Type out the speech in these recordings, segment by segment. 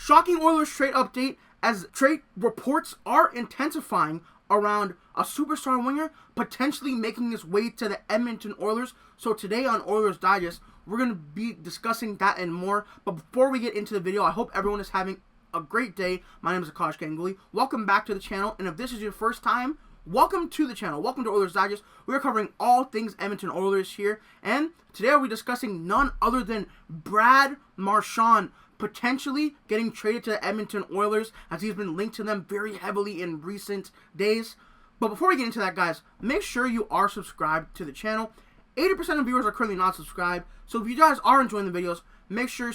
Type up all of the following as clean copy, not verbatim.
Shocking Oilers trade update as trade reports are intensifying around a superstar winger potentially making his way to the Edmonton Oilers. So today on Oilers Digest, we're going to be discussing that and more. But before we get into the video, I hope everyone is having a great day. My name is Nikash Ganguli. Welcome back to the channel. And if this is your first time, welcome to the channel. Welcome to Oilers Digest. We are covering all things Edmonton Oilers here. And today we'll be discussing none other than Brad Marchand potentially getting traded to the Edmonton Oilers, as he's been linked to them very heavily in recent days. But before we get into that, guys, make sure you are subscribed to the channel. 80% of viewers are currently not subscribed, so if you guys are enjoying the videos, make sure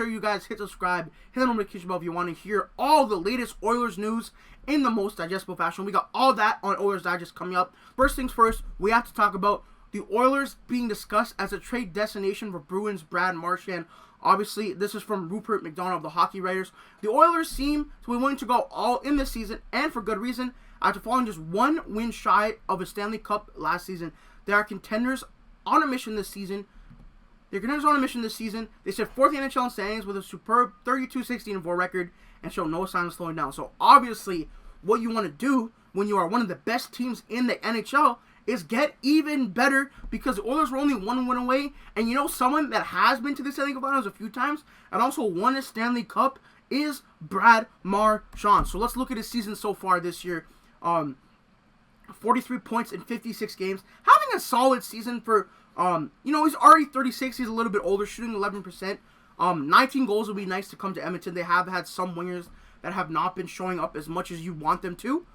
you guys hit subscribe, hit the notification bell if you want to hear all the latest Oilers news in the most digestible fashion. We got all that on Oilers Digest coming up. First things first, we have to talk about the Oilers being discussed as a trade destination for Bruins Brad Marchand. Obviously, this is from Rupert McDonald of the Hockey Writers. The Oilers seem to be willing to go all in this season, and for good reason. After falling just one win shy of a Stanley Cup last season, they are contenders on a mission this season. They sit fourth in the NHL in standings with a superb 32-16-4 record and show no sign of slowing down. So obviously, what you want to do when you are one of the best teams in the NHL is get even better, because the Oilers were only one win away. And you know, someone that has been to the Stanley Cup Finals a few times and also won a Stanley Cup is Brad Marchand. So let's look at his season so far this year. 43 points in 56 games. Having a solid season for, he's already 36. He's a little bit older, shooting 11%. 19 goals would be nice to come to Edmonton. They have had some wingers that have not been showing up as much as you want them to.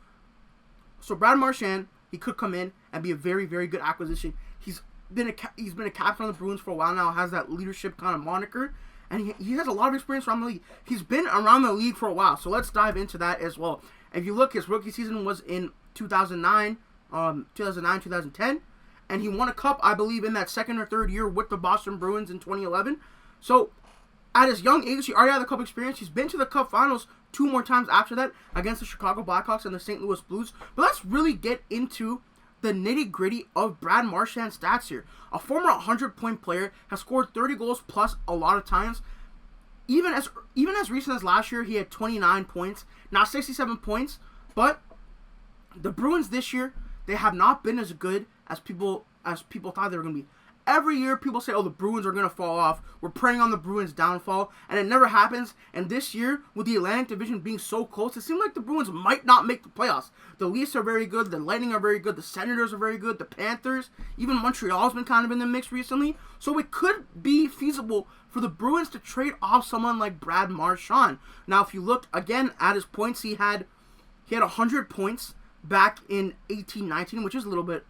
So Brad Marchand, he could come in and be a very, very good acquisition. He's been a captain on the Bruins for a while now, has that leadership kind of moniker, and he has a lot of experience around the league. He's been around the league for a while, so let's dive into that as well. If you look, his rookie season was in 2009, 2010, and he won a cup, I believe, in that second or third year with the Boston Bruins in 2011. So at his young age, he already had the cup experience. He's been to the cup finals 2 more times after that against the Chicago Blackhawks and the St. Louis Blues. But let's really get into the nitty-gritty of Brad Marchand's stats here. A former 100-point player, has scored 30 goals plus a lot of times. Even as recent as last year, he had 29 points, now 67 points. But the Bruins this year, they have not been as good as people thought they were going to be. Every year, people say, oh, the Bruins are going to fall off. We're preying on the Bruins' downfall. And it never happens. And this year, with the Atlantic Division being so close, it seemed like the Bruins might not make the playoffs. The Leafs are very good. The Lightning are very good. The Senators are very good. The Panthers. Even Montreal's been kind of in the mix recently. So it could be feasible for the Bruins to trade off someone like Brad Marchand. Now, if you look, again, at his points, he had 100 points back in 18-19, which is a little bit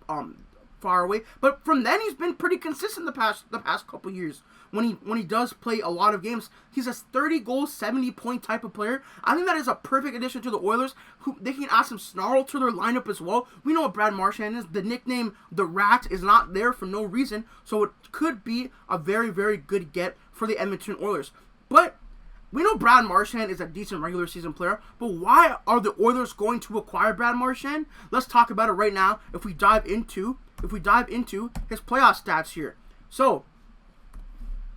far away, but from then he's been pretty consistent the past couple years. When he does play a lot of games, he's a 30-goal, 70-point type of player. I think that is a perfect addition to the Oilers, who they can add some snarl to their lineup as well. We know what Brad Marchand is. The nickname The Rat is not there for no reason, so it could be a very, very good get for the Edmonton Oilers. But we know Brad Marchand is a decent regular season player, but why are the Oilers going to acquire Brad Marchand? Let's talk about it right now if we dive into his playoff stats here. So,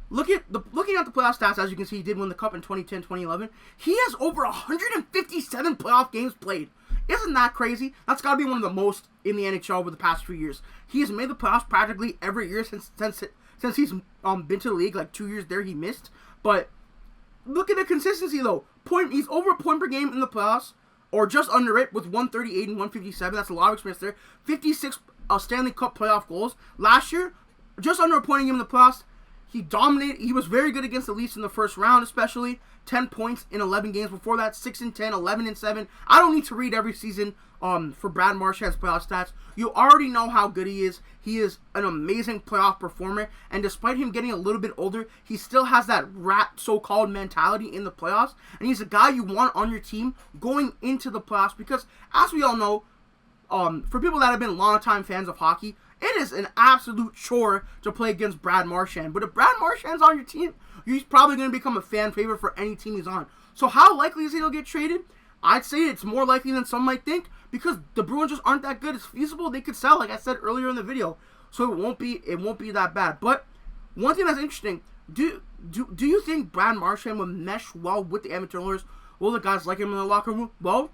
looking at the playoff stats, as you can see, he did win the Cup in 2010, 2011. He has over 157 playoff games played. Isn't that crazy? That's got to be one of the most in the NHL over the past few years. He has made the playoffs practically every year since he's been to the league. Like 2 years there he missed. But look at the consistency though. He's over a point per game in the playoffs, or just under it, with 138 and 157. That's a lot of experience there. 56 Stanley Cup playoff goals. Last year, just under a point a game in the playoffs. He dominated. He was very good against the Leafs in the first round, especially 10 points in 11 games. Before that, 6-10, 11-7. I don't need to read every season for Brad Marchand's playoff stats. You already know how good he is. He is an amazing playoff performer, and despite him getting a little bit older, he still has that rat so-called mentality in the playoffs, and he's a guy you want on your team going into the playoffs, because as we all know, for people that have been long-time fans of hockey, it is an absolute chore to play against Brad Marchand. But if Brad Marchand's on your team, he's probably going to become a fan favorite for any team he's on. So how likely is he to get traded? I'd say it's more likely than some might think, because the Bruins just aren't that good. It's feasible they could sell, like I said earlier in the video. So it won't be that bad. But one thing that's interesting, do you think Brad Marchand would mesh well with the Edmonton Oilers? Will the guys like him in the locker room? Well,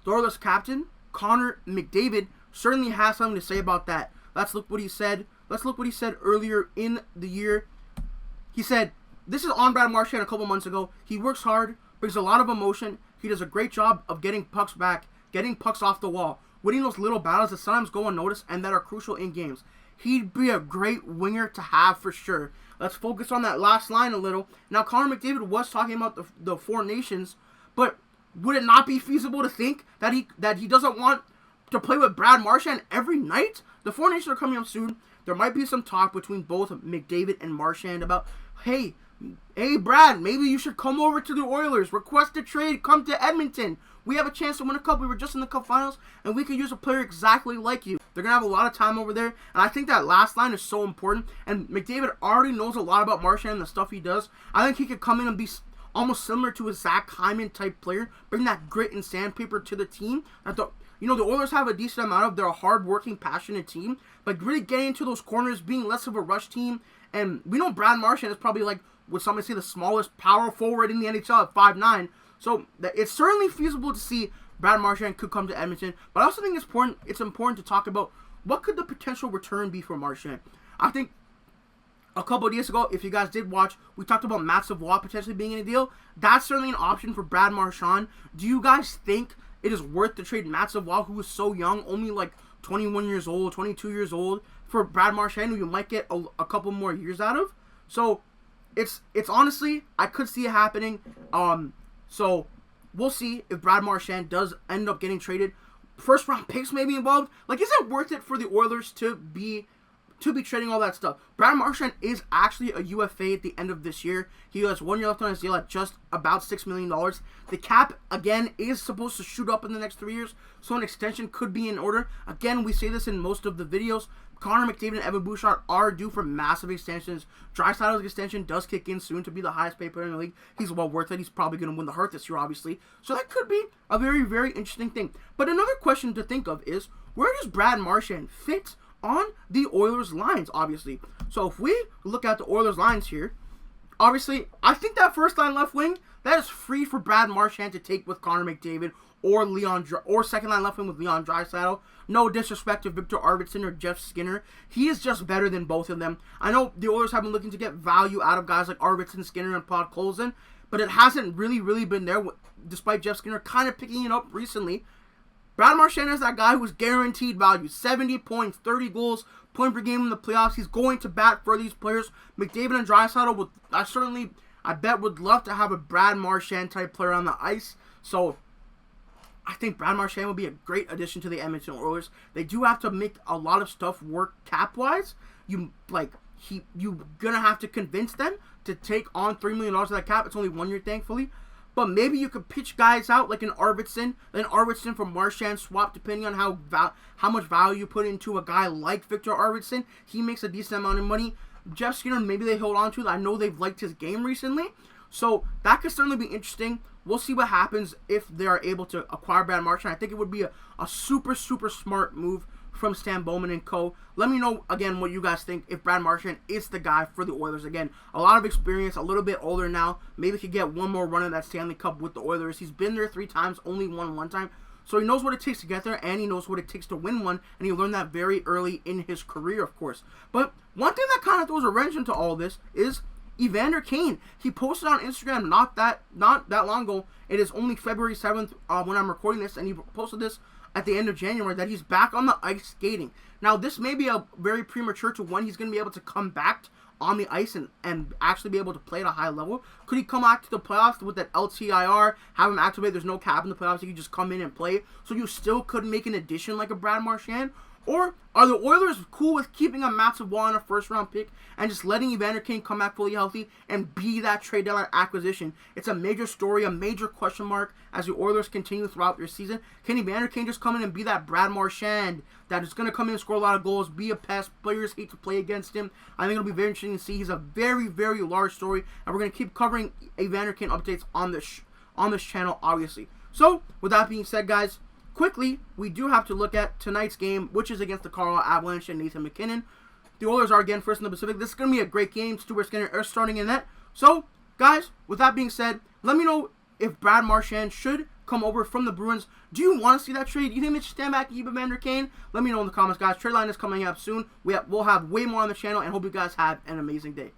the Oilers captain, Connor McDavid, certainly has something to say about that. Let's look what he said. Let's look what he said earlier in the year. He said, this is on Brad Marchand a couple months ago. He works hard, brings a lot of emotion. He does a great job of getting pucks back, getting pucks off the wall, winning those little battles that sometimes go unnoticed and that are crucial in games. He'd be a great winger to have for sure. Let's focus on that last line a little. Now, Connor McDavid was talking about the Four Nations, but would it not be feasible to think that he doesn't want to play with Brad Marchand every night? The Four Nations are coming up soon. There might be some talk between both McDavid and Marchand about, hey Brad, maybe you should come over to the Oilers, request a trade, come to Edmonton. We have a chance to win a cup. We were just in the cup finals, and we could use a player exactly like you. They're going to have a lot of time over there, and I think that last line is so important, and McDavid already knows a lot about Marchand and the stuff he does. I think he could come in and be almost similar to a Zach Hyman type player, bring that grit and sandpaper to the team. The Oilers have a decent amount of, they're a hard-working, passionate team, but really getting into those corners, being less of a rush team, and we know Brad Marchand is probably like, would somebody say, the smallest power forward in the NHL at 5'9", so it's certainly feasible to see Brad Marchand could come to Edmonton, but I also think it's important to talk about what could the potential return be for Marchand. I think a couple of days ago, if you guys did watch, we talked about Matt Savoie potentially being in a deal. That's certainly an option for Brad Marchand. Do you guys think it is worth to trade Matt Savoie, who is so young, only like 21 years old, 22 years old, for Brad Marchand, who you might get a couple more years out of? So it's honestly, I could see it happening. So we'll see if Brad Marchand does end up getting traded. First round picks may be involved. Like, is it worth it for the Oilers to be trading all that stuff? Brad Marchand is actually a UFA at the end of this year. He has 1 year left on his deal at just about $6 million. The cap, again, is supposed to shoot up in the next 3 years, so an extension could be in order. Again, we say this in most of the videos. Connor McDavid and Evan Bouchard are due for massive extensions. Draisaitl's extension does kick in soon to be the highest paid player in the league. He's well worth it. He's probably going to win the Hart this year, obviously. So that could be a very, very interesting thing. But another question to think of is, where does Brad Marchand fit on the Oilers lines, obviously? So if we look at the Oilers lines here, obviously, I think that first line left wing, that is free for Brad Marchand to take with Connor McDavid or second line left wing with Leon Draisaitl. No disrespect to Victor Arvidsson or Jeff Skinner. He is just better than both of them. I know the Oilers have been looking to get value out of guys like Arvidsson, Skinner, and Podkolzin, but it hasn't really been there, despite Jeff Skinner kind of picking it up recently. Brad Marchand is that guy who's guaranteed value. 70 points, 30 goals, point per game in the playoffs. He's going to bat for these players. McDavid and Draisaitl, I bet would love to have a Brad Marchand type player on the ice. So I think Brad Marchand will be a great addition to the Edmonton Oilers. They do have to make a lot of stuff work cap-wise. You're gonna have to convince them to take on $3 million of that cap. It's only 1 year, thankfully. But maybe you could pitch guys out like an Arvidsson from Marchand swap, depending on how much value you put into a guy like Victor Arvidsson. He makes a decent amount of money. Jeff Skinner, maybe they hold on to. I know they've liked his game recently. So that could certainly be interesting. We'll see what happens if they are able to acquire Brad Marchand. I think it would be a super, super smart move from Stan Bowman and co. Let me know, again, what you guys think if Brad Marchand is the guy for the Oilers. Again, a lot of experience, a little bit older now. Maybe he could get one more run at that Stanley Cup with the Oilers. He's been there 3 times, only won 1 time. So he knows what it takes to get there, and he knows what it takes to win one, and he learned that very early in his career, of course. But one thing that kind of throws a wrench into all this is Evander Kane. He posted on Instagram not that long ago. It is only February 7th when I'm recording this, and he posted this at the end of January that he's back on the ice skating. Now, this may be a very premature to when he's going to be able to come back on the ice and actually be able to play at a high level. Could he come back to the playoffs with that LTIR, have him activate, there's no cap in the playoffs, he could just come in and play, so you still could make an addition like a Brad Marchand? Or are the Oilers cool with keeping a Matt Savoie on a first-round pick and just letting Evander Kane come back fully healthy and be that trade deadline acquisition? It's a major story, a major question mark as the Oilers continue throughout their season. Can Evander Kane just come in and be that Brad Marchand that is going to come in and score a lot of goals, be a pest, players hate to play against him? I think it'll be very interesting to see. He's a very, very large story, and we're going to keep covering Evander Kane updates on this channel, obviously. So, with that being said, guys, quickly, we do have to look at tonight's game, which is against the Colorado Avalanche and Nathan MacKinnon. The Oilers are again first in the Pacific. This is going to be a great game. Stuart Skinner are starting in net. So, guys, with that being said, let me know if Brad Marchand should come over from the Bruins. Do you want to see that trade? Do you think they should stand back and keep Evander Kane? Let me know in the comments, guys. Trade line is coming up soon. We'll have way more on the channel, and hope you guys have an amazing day.